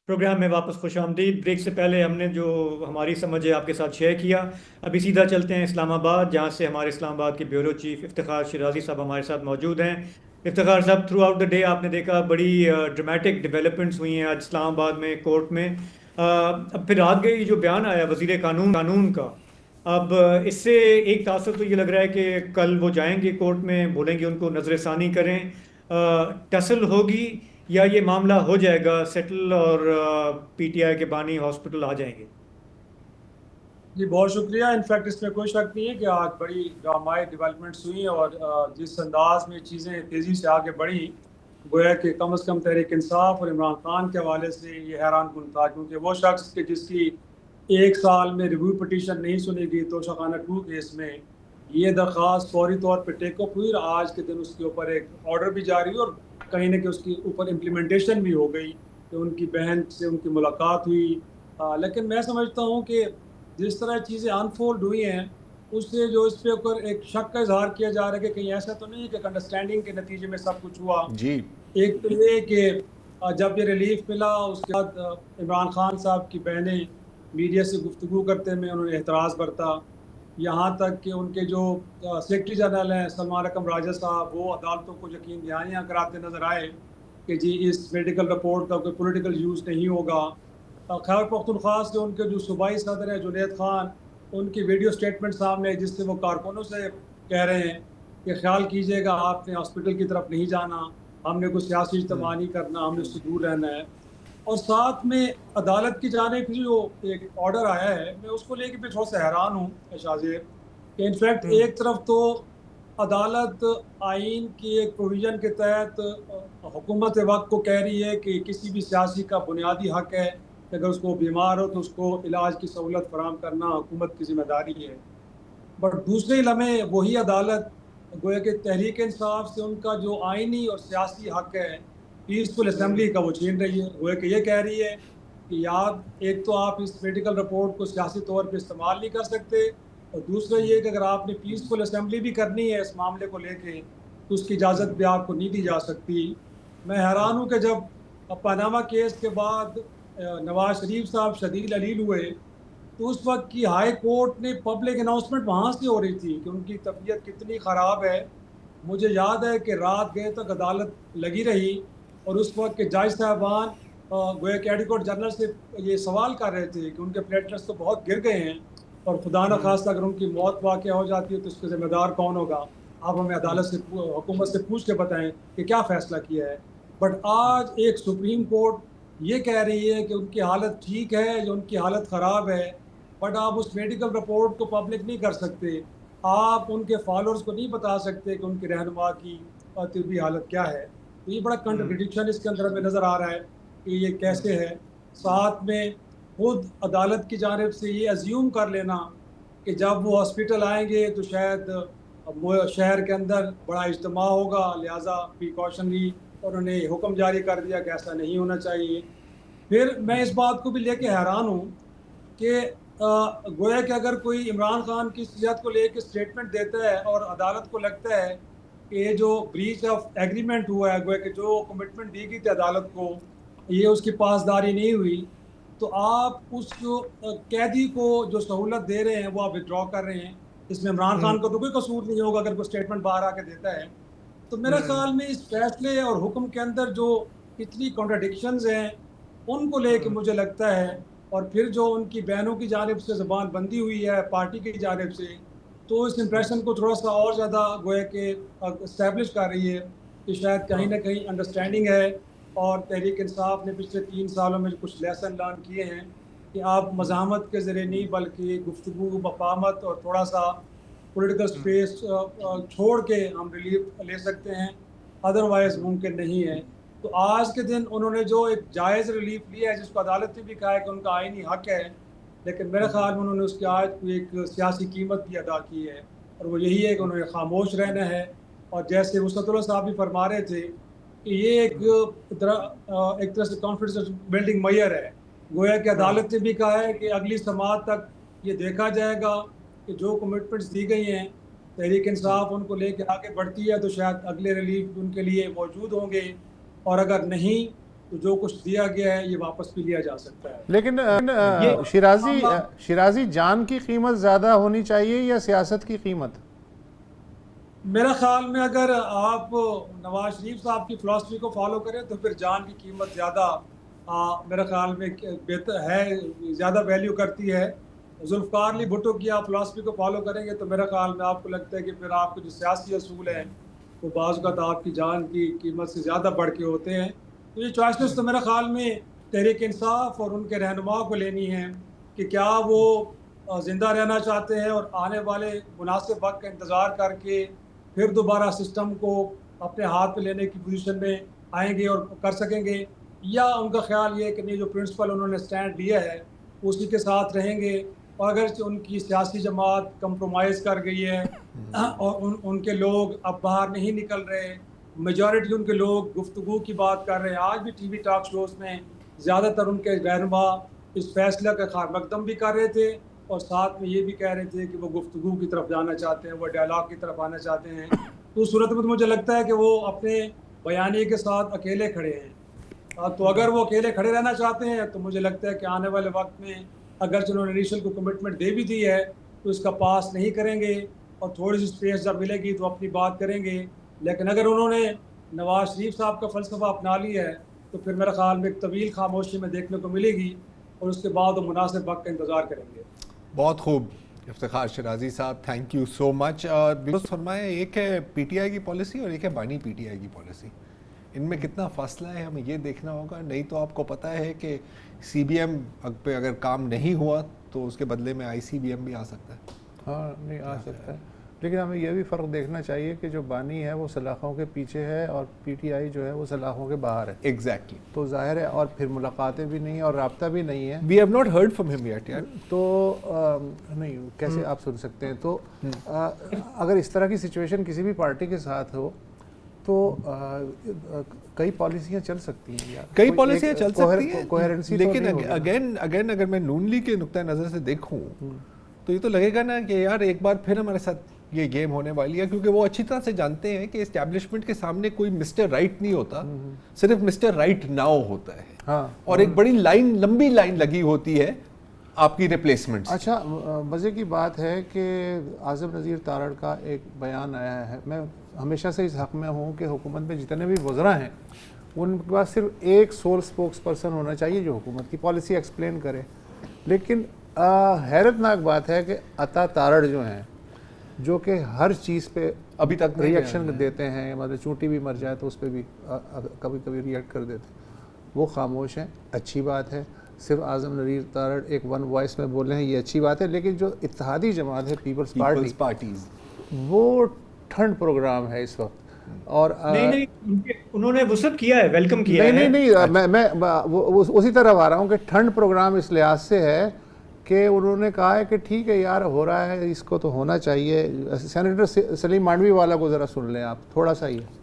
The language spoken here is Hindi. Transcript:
प्रोग्राम में वापस खुशामदीद। ब्रेक से पहले हमने जो हमारी समझ है आपके साथ शेयर किया। अभी सीधा चलते हैं इस्लामाबाद, जहां से हमारे इस्लामाबाद के ब्यूरो चीफ इफ्तिखार शिराजी साहब हमारे साथ मौजूद हैं। इफ्तिखार साहब, थ्रू आउट द डे आपने देखा बड़ी ड्रामेटिक डेवलपमेंट्स हुई हैं आज इस्लामाबाद में कोर्ट में। अब फिर रात गई जो बयान आया वजीर कानून का। अब इससे एक तासुर तो ये लग रहा है कि कल वो जाएंगे कोर्ट में, बोलेंगे उनको नजरसानी करें। टसल होगी या ये मामला हो जाएगा सेटल और पीटीआई के बानी हॉस्पिटल आ जाएंगे? जी बहुत शुक्रिया। इनफैक्ट इसमें कोई शक नहीं है कि आज बड़ी ड्रामाई डेवलपमेंट्स हुई और जिस अंदाज में चीज़ें तेज़ी से आगे बढ़ी, गोया कि कम अज़ कम तहरीक इंसाफ और इमरान खान के हवाले से ये हैरान कुन था, क्योंकि वो शख्स के जिसकी एक साल में रिव्यू पटिशन नहीं सुनी गई तो शाखाना 2 केस में ये दरख्वास्त फौरी तौर पर टेकअप हुई और आज के दिन उसके ऊपर एक ऑर्डर भी जारी हुई और कहीं ना कहीं उसके ऊपर इम्प्लीमेंटेशन भी हो गई कि उनकी बहन से उनकी मुलाकात हुई। लेकिन मैं समझता हूँ कि जिस तरह चीज़ें अनफोल्ड हुई हैं उससे जो इस पे ऊपर एक शक का इजहार किया जा रहा है कि कहीं ऐसा तो नहीं है कि अंडरस्टैंडिंग के नतीजे में सब कुछ हुआ। जी। एक तो ये कि जब ये रिलीफ मिला उसके बाद इमरान खान साहब की बहनें मीडिया से गुफ्तगू करते में उन्होंने एतराज़ बरता, यहाँ तक कि उनके जो सेक्रेटरी जनरल हैं सलमान अकम राजा साहब, वो अदालतों को यकीन दहानियाँ कराते नजर आए कि जी इस मेडिकल रिपोर्ट का कोई पॉलिटिकल यूज़ नहीं होगा। खैबर पख्तूनख्वा से उनके जो सूबाई सदर हैं जुनैद खान, उनकी वीडियो स्टेटमेंट सामने है जिससे वो कारकुनों से कह रहे हैं कि ख्याल कीजिएगा आपने हॉस्पिटल की तरफ नहीं जाना, हमने कोई सियासी इज्तिमा नहीं करना, हमने उससे दूर रहना है। और साथ में अदालत की जानिब से जो एक ऑर्डर आया है मैं उसको लेके भी थोड़ा सा हैरान हूँ शाहजेब, कि इनफैक्ट हम्म। एक तरफ तो अदालत आइन की एक प्रोविज़न के तहत हुकूमत वक्त को कह रही है कि किसी भी सियासी का बुनियादी हक है कि अगर उसको बीमार हो तो उसको इलाज की सहूलत फराहम करना हुकूमत की जिम्मेदारी है। बट दूसरे लम्हे वही अदालत गोया कि तहरीक इंसाफ से उनका जो आइनी और सियासी हक है पीसफुल असम्बली का वो छीन रही है। गोया कि ये कह रही है कि यार एक तो आप इस मेडिकल रिपोर्ट को सियासी तौर पर इस्तेमाल नहीं कर सकते, और दूसरा ये कि अगर आपने पीसफुल असम्बली भी करनी है इस मामले को लेके तो उसकी इजाज़त भी आपको नहीं दी जा सकती। मैं हैरान हूँ कि जब पनामा केस के बाद नवाज शरीफ साहब शदीद अलील हुए तो उस वक्त की हाई कोर्ट ने पब्लिक अनाउंसमेंट वहाँ से हो रही थी कि उनकी तबीयत कितनी ख़राब है। मुझे याद है कि रात गए तक अदालत लगी रही और उस वक्त के जज साहबान गोया के एडवोकेट जनरल से ये सवाल कर रहे थे कि उनके प्लेटलेट्स तो बहुत गिर गए हैं और खुदा न खास्ता अगर उनकी मौत वाक़ हो जाती है तो उसके ज़िम्मेदार कौन होगा, आप हमें अदालत से हुकूमत से पूछ के बताएं कि क्या फ़ैसला किया है। बट आज एक सुप्रीम कोर्ट ये कह रही है कि उनकी हालत ठीक है, जो उनकी हालत ख़राब है, बट आप उस मेडिकल रिपोर्ट को पब्लिक नहीं कर सकते। आप उनके फॉलोअर्स को नहीं बता सकते कि उनकी रहनुमा की तिबी हालत क्या है। तो ये बड़ा हम्म। कंट्रडिक्शन इसके अंदर हमें नज़र आ रहा है कि ये कैसे है। साथ में खुद अदालत की जानिब से ये अज्यूम कर लेना कि जब वो हॉस्पिटल आएंगे तो शायद वो शहर के अंदर बड़ा इज्तिमा होगा, लिहाजा प्रिकॉशनरी उन्होंने हुक्म जारी कर दिया कि ऐसा नहीं होना चाहिए। फिर मैं इस बात को भी लेके हैरान हूँ कि गोया कि अगर कोई इमरान खान की सेहत को लेकर स्टेटमेंट देता है और अदालत को लगता है कि ये जो ब्रीच ऑफ एग्रीमेंट हुआ है, गोया कि जो कमिटमेंट दी गई थी अदालत को ये उसकी पासदारी नहीं हुई, तो आप उस जो कैदी को जो सहूलत दे रहे हैं वो आप विड्रॉ कर रहे हैं। इसमें इमरान खान हम्म। को तो कोई कसूर नहीं होगा अगर कोई स्टेटमेंट बाहर आके देता है। तो मेरे हम्म। ख्याल में इस फैसले और हुक्म के अंदर जो इतनी कॉन्ट्रडिक्शंस हैं उनको लेके हम्म। मुझे लगता है, और फिर जो उनकी बहनों की जानिब से ज़बान बंदी हुई है पार्टी की जानिब से, तो इस इम्प्रेशन को थोड़ा सा और ज़्यादा गोया के इस्टेब्लिश कर रही है कि शायद कहीं ना हाँ। कहीं अंडरस्टैंडिंग है। और तहरीक इंसाफ ने पिछले 3 सालों में कुछ लेसन लर्न किए हैं कि आप मज़ाहमत के ज़रिए नहीं बल्कि गुफ्तगू, मफाहमत और थोड़ा सा पॉलिटिकल हम्म। स्पेस छोड़ के हम रिलीफ ले सकते हैं, अदरवाइज हम्म। मुमकिन नहीं है। तो आज के दिन उन्होंने जो एक जायज़ रिलीफ लिया है जिसको अदालत ने भी कहा है कि उनका आइनी हक है, लेकिन मेरे ख्याल में उन्होंने उसकी आज को एक सियासी कीमत भी अदा की है, और वो यही है कि उन्होंने खामोश रहना है। और जैसे वसतुल्लाह साहब भी फरमा रहे थे कि ये एक तरह से कॉन्फिडेंस बिल्डिंग मैयर है। गोया कि हाँ। अदालत ने भी कहा है कि अगली समात तक ये देखा जाएगा कि जो कमिटमेंट्स दी गई हैं तहरीक इंसाफ उनको लेके आगे बढ़ती है तो शायद अगले रिलीफ उनके लिए मौजूद होंगे, और अगर नहीं तो जो कुछ दिया गया है ये वापस भी लिया जा सकता है। लेकिन ये शिराजी जान की कीमत ज़्यादा होनी चाहिए या सियासत की कीमत? मेरा ख्याल में अगर आप नवाज शरीफ साहब की फ़िलासफ़ी को फॉलो करें तो फिर जान की कीमत ज़्यादा मेरा ख्याल में बेहतर है, ज़्यादा वैल्यू करती है। जुल्फ़िकार अली भुट्टो की आप फ़िलासफ़ी को फॉलो करेंगे तो मेरा ख्याल में आपको लगता है कि फिर आपके जो सियासी असूल हैं वो बाज़ औक़ात आपकी जान की कीमत से ज़्यादा बढ़ के होते हैं। तो ये चॉइसेस तो मेरा ख्याल में तहरीक इंसाफ और उनके रहनुमा को लेनी है कि क्या वो ज़िंदा रहना चाहते हैं और आने वाले मुनासिब वक्त का इंतज़ार करके फिर दोबारा सिस्टम को अपने हाथ में लेने की पोजीशन में आएंगे और कर सकेंगे, या उनका ख्याल ये है कि नहीं, जो प्रिंसिपल उन्होंने स्टैंड लिया है उसी के साथ रहेंगे। और अगर उनकी सियासी जमात कंप्रोमाइज़ कर गई है और उनके लोग अब बाहर नहीं निकल रहे, मेजॉरिटी उनके लोग गुफ्तगू की बात कर रहे हैं। आज भी टीवी टॉक शोज़ में ज़्यादातर उनके रहनुमा इस फैसले का खैर मकदम भी कर रहे थे और साथ में ये भी कह रहे थे कि वो गुफ्तगू की तरफ जाना चाहते हैं, वो डायलॉग की तरफ आना चाहते हैं। तो उस सूरत में तो मुझे लगता है कि वो अपने बयानिए के साथ अकेले खड़े हैं। तो अगर वो अकेले खड़े रहना चाहते हैं तो मुझे लगता है कि आने वाले वक्त में अगर उन्होंने इनिशियल को कमिटमेंट दे भी दी है तो इसका पास नहीं करेंगे और थोड़ी सी स्पेस जब मिलेगी तो अपनी बात करेंगे। लेकिन अगर उन्होंने नवाज शरीफ साहब का फ़लसफ़ा अपना लिया है तो फिर मेरे ख्याल में एक तवील खामोशी में देखने को मिलेगी और उसके बाद वो मुनासिब वक्त का इंतज़ार करेंगे। बहुत खूब इफ्तिखार शिराजी साहब, थैंक यू सो मच। बिल्कुल फरमाएं, एक है पीटीआई की पॉलिसी और एक है बानी पीटीआई की पॉलिसी, इनमें कितना फासला है हमें ये देखना होगा। नहीं तो आपको पता है कि सीबीएम पे अगर काम नहीं हुआ तो उसके बदले में आईसीबीएम भी आ सकता है। हाँ, नहीं आ सकता है, लेकिन हमें यह भी फ़र्क देखना चाहिए कि जो बानी है वो सलाखों के पीछे है और पीटीआई जो है वो सलाखों के बाहर है। एग्जैक्टली तो जाहिर है, और फिर मुलाकातें भी नहीं है और राब्ता भी नहीं है। We have not heard from him yet यार। तो नहीं, कैसे आप सुन सकते हैं? तो अगर इस तरह की सिचुएशन किसी भी पार्टी के साथ हो तो कई पॉलिसियां चल सकती हैं यार, कई पॉलिसियां चल सकती हैं, कोहेरेंसी। लेकिन अगेन अगर मैं नून लीग के नुक्ता नज़र से देखूं तो ये तो लगेगा ना कि यार एक बार फिर हमारे साथ ये गेम होने वाली है, क्योंकि वो अच्छी तरह से जानते हैं कि एस्टैब्लिशमेंट के सामने कोई मिस्टर राइट नहीं होता, सिर्फ मिस्टर राइट नाउ होता है। हाँ, और एक बड़ी लाइन, लंबी लाइन लगी होती है आपकी रिप्लेसमेंट। अच्छा, मज़े की बात है कि आज़म नज़ीर तारड़ का एक बयान आया है। मैं हमेशा से इस हक़ में हूँ कि हुकूमत में जितने भी वज़रा हैं उनके पास सिर्फ एक सोल स्पोक्स पर्सन होना चाहिए जो हुकूमत की पॉलिसी एक्सप्लेन करे। लेकिन हैरतनाक बात है कि अता तारड़ जो हैं, जो कि हर चीज़ पे अभी तक रिएक्शन देते हैं, मतलब चूंटी भी मर जाए तो उस पर भी कभी कभी रिएक्ट कर देते हैं, वो खामोश हैं। अच्छी बात है, सिर्फ आज़म नज़ीर तारड़ एक वन वॉइस में बोल रहे हैं, ये अच्छी बात है। लेकिन जो इत्तेहादी जमात है पीपल्स पार्टीज़, वो ठंड प्रोग्राम है इस वक्त। और नहीं, उन्होंने वसअत किया है, वेलकम किया है। नहीं, मैं उसी तरफ आ रहा हूँ कि ठंड प्रोग्राम इस लिहाज से है कि उन्होंने कहा है कि ठीक है यार, हो रहा है, इसको तो होना चाहिए। सेनेटर सलीम मांडवी वाला को ज़रा सुन लें आप, थोड़ा सा ही।